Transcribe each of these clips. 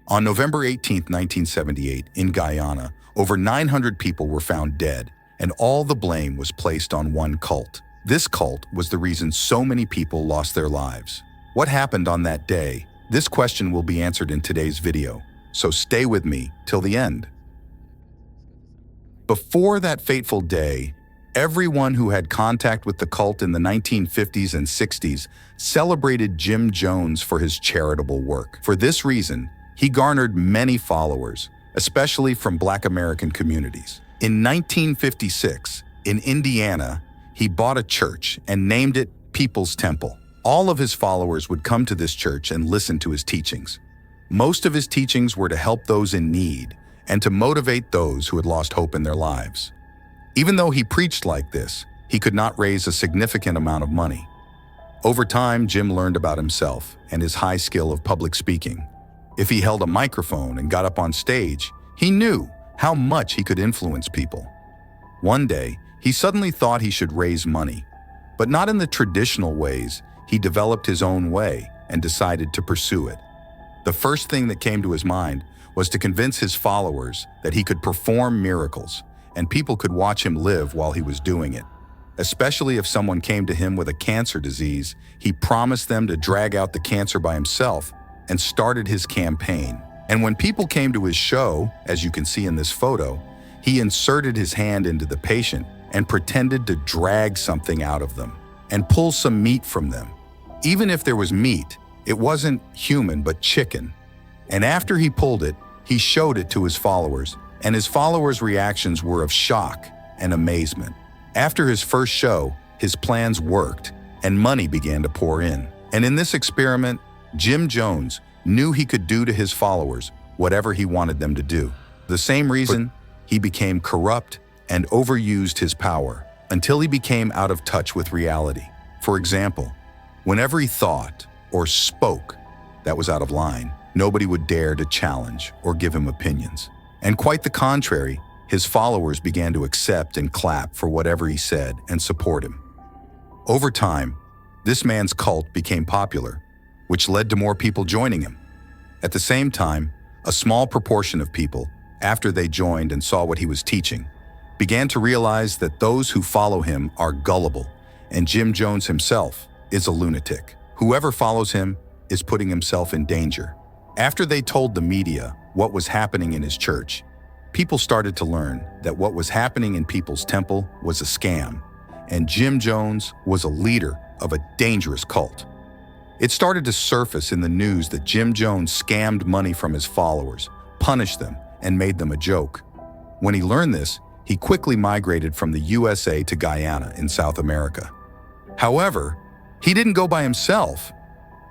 On November 18, 1978, in Guyana, over 900 people were found dead, and all the blame was placed on one cult. This cult was the reason so many people lost their lives. What happened on that day? This question will be answered in today's video, so stay with me till the end. Before that fateful day, everyone who had contact with the cult in the 1950s and 60s celebrated Jim Jones for his charitable work. For this reason, he garnered many followers, especially from Black American communities. In 1956, in Indiana, he bought a church and named it People's Temple. All of his followers would come to this church and listen to his teachings. Most of his teachings were to help those in need and to motivate those who had lost hope in their lives. Even though he preached like this, he could not raise a significant amount of money. Over time, Jim learned about himself and his high skill of public speaking. If he held a microphone and got up on stage, he knew how much he could influence people. One day, he suddenly thought he should raise money, but not in the traditional ways. He developed his own way and decided to pursue it. The first thing that came to his mind was to convince his followers that he could perform miracles and people could watch him live while he was doing it. Especially if someone came to him with a cancer disease, he promised them to drag out the cancer by himself and started his campaign. And when people came to his show, as you can see in this photo, he inserted his hand into the patient and pretended to drag something out of them and pull some meat from them. Even if there was meat, it wasn't human but chicken. And after he pulled it, he showed it to his followers, and his followers' reactions were of shock and amazement. After his first show, his plans worked and money began to pour in. And in this experiment, Jim Jones knew he could do to his followers whatever he wanted them to do. The same reason, he became corrupt and overused his power until he became out of touch with reality. For example, whenever he thought or spoke that was out of line, nobody would dare to challenge or give him opinions. And quite the contrary, his followers began to accept and clap for whatever he said and support him. Over time, this man's cult became popular, which led to more people joining him. At the same time, a small proportion of people, after they joined and saw what he was teaching, began to realize that those who follow him are gullible, and Jim Jones himself is a lunatic. Whoever follows him is putting himself in danger. After they told the media what was happening in his church, people started to learn that what was happening in People's Temple was a scam, and Jim Jones was a leader of a dangerous cult. It started to surface in the news that Jim Jones scammed money from his followers, punished them, and made them a joke. When he learned this, he quickly migrated from the USA to Guyana in South America. However, he didn't go by himself.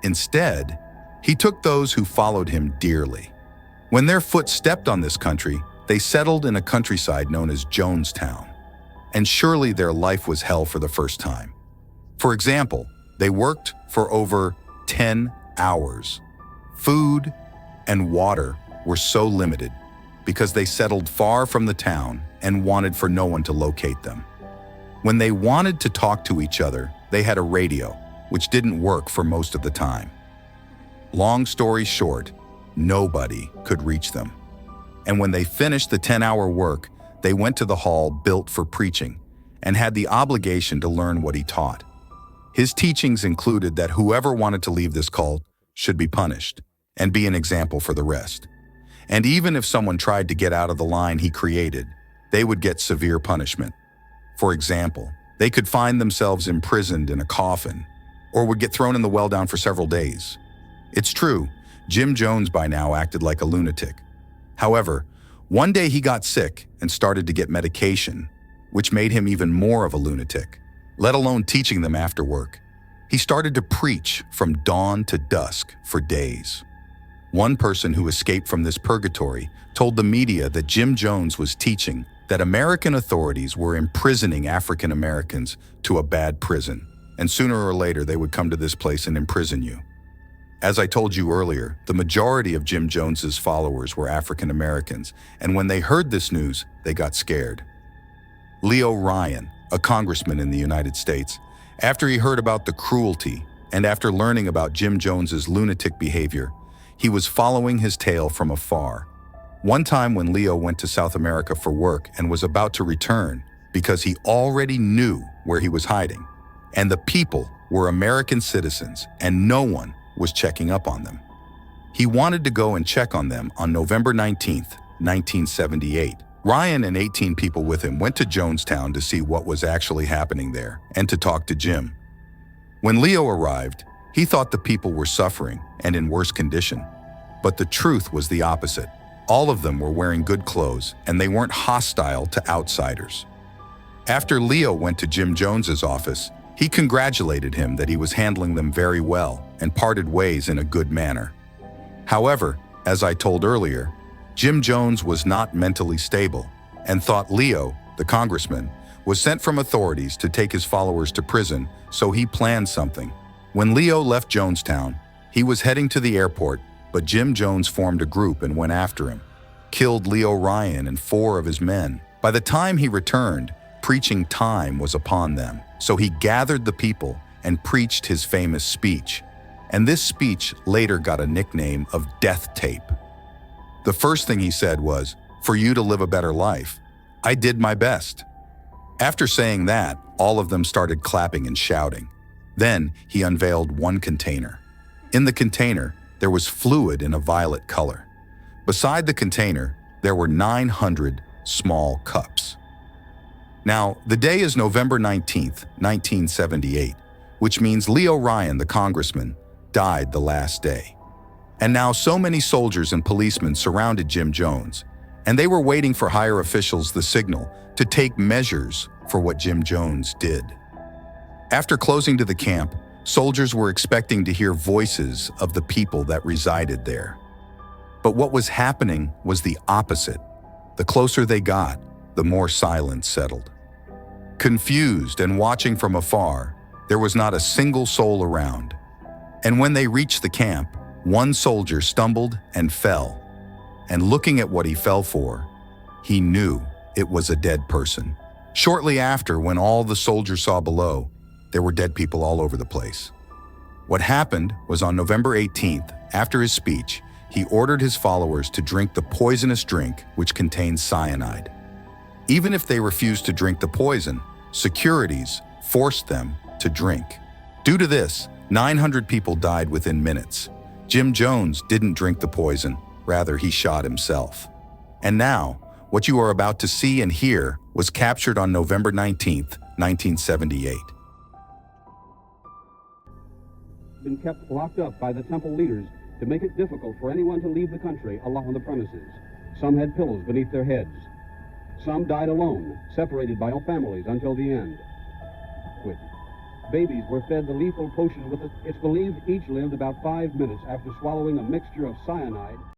Instead, he took those who followed him dearly. When their foot stepped on this country, they settled in a countryside known as Jonestown. And surely their life was hell for the first time. For example, they worked for over 10 hours. Food and water were so limited because they settled far from the town and wanted for no one to locate them. When they wanted to talk to each other, they had a radio, which didn't work for most of the time. Long story short, nobody could reach them. And when they finished the 10-hour work, they went to the hall built for preaching and had the obligation to learn what he taught. His teachings included that whoever wanted to leave this cult should be punished and be an example for the rest. And even if someone tried to get out of the line he created, they would get severe punishment. For example, they could find themselves imprisoned in a coffin or would get thrown in the well down for several days. It's true, Jim Jones by now acted like a lunatic. However, one day he got sick and started to get medication, which made him even more of a lunatic, let alone teaching them after work. He started to preach from dawn to dusk for days. One person who escaped from this purgatory told the media that Jim Jones was teaching that American authorities were imprisoning African Americans to a bad prison, and sooner or later they would come to this place and imprison you. As I told you earlier, the majority of Jim Jones's followers were African Americans, and when they heard this news, they got scared. Leo Ryan, a congressman in the United States, after he heard about the cruelty and after learning about Jim Jones's lunatic behavior, He was following his tail from afar. One time when Leo went to South America for work and was about to return because he already knew where he was hiding, and the people were American citizens and no one was checking up on them. He wanted to go and check on them on November 19th, 1978. Ryan and 18 people with him went to Jonestown to see what was actually happening there and to talk to Jim. When Leo arrived, he thought the people were suffering and in worse condition. But the truth was the opposite. All of them were wearing good clothes and they weren't hostile to outsiders. After Leo went to Jim Jones's office, he congratulated him that he was handling them very well and parted ways in a good manner. However, as I told earlier, Jim Jones was not mentally stable and thought Leo, the congressman, was sent from authorities to take his followers to prison, so he planned something. When Leo left Jonestown, he was heading to the airport, but Jim Jones formed a group and went after him, killed Leo Ryan and 4 of his men. By the time he returned, preaching time was upon them, so he gathered the people and preached his famous speech. And this speech later got a nickname of Death Tape. The first thing he said was, "For you to live a better life, I did my best." After saying that, all of them started clapping and shouting. Then he unveiled one container. In the container, there was fluid in a violet color. Beside the container, there were 900 small cups. Now, the day is November 19th, 1978, which means Leo Ryan, the congressman, died the last day. And now so many soldiers and policemen surrounded Jim Jones, and they were waiting for higher officials the signal to take measures for what Jim Jones did. After closing to the camp, soldiers were expecting to hear voices of the people that resided there. But what was happening was the opposite. The closer they got, the more silence settled. Confused and watching from afar, there was not a single soul around. And when they reached the camp, one soldier stumbled and fell. And looking at what he fell for, he knew it was a dead person. Shortly after, when all the soldiers saw below, there were dead people all over the place. What happened was on November 18th, after his speech, he ordered his followers to drink the poisonous drink which contains cyanide. Even if they refused to drink the poison, securities forced them to drink. Due to this, 900 people died within minutes. Jim Jones didn't drink the poison, rather he shot himself. And now, what you are about to see and hear was captured on November 19th, 1978. Been kept locked up by the temple leaders to make it difficult for anyone to leave the country along the premises. Some had pillows beneath their heads. Some died alone, separated by all families until the end. Babies were fed the lethal potion with it. It's believed each lived about 5 minutes after swallowing a mixture of cyanide.